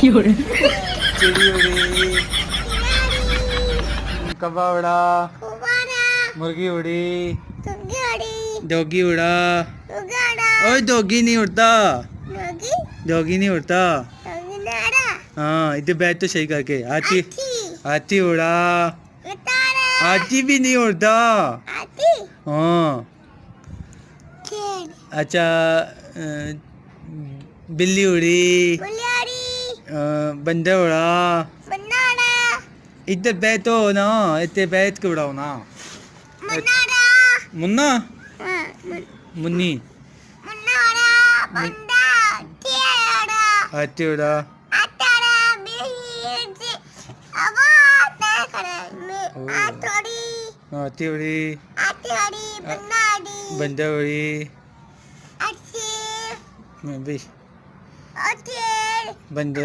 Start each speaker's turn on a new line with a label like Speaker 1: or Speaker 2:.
Speaker 1: चिड़ी उड़ी, कौवा उड़ा, मुर्गी उड़ी, डॉगी उड़ा। ओए डॉगी नहीं उड़ता, डॉगी नहीं उड़ता। हाँ इधर बैठ तो सही करके। हाथी, हाथी उड़ा, हाथी भी नहीं उड़ता। हाँ अच्छा बिल्ली उड़ी, बंदर उड़ा। इधर बैठो ना, इधर बैठ के उड़ाओ ना। मुन्ना, मुन्नी, हाथी उड़ा, हाथी उड़ी, बंदर उड़ी। मैं भी बंदर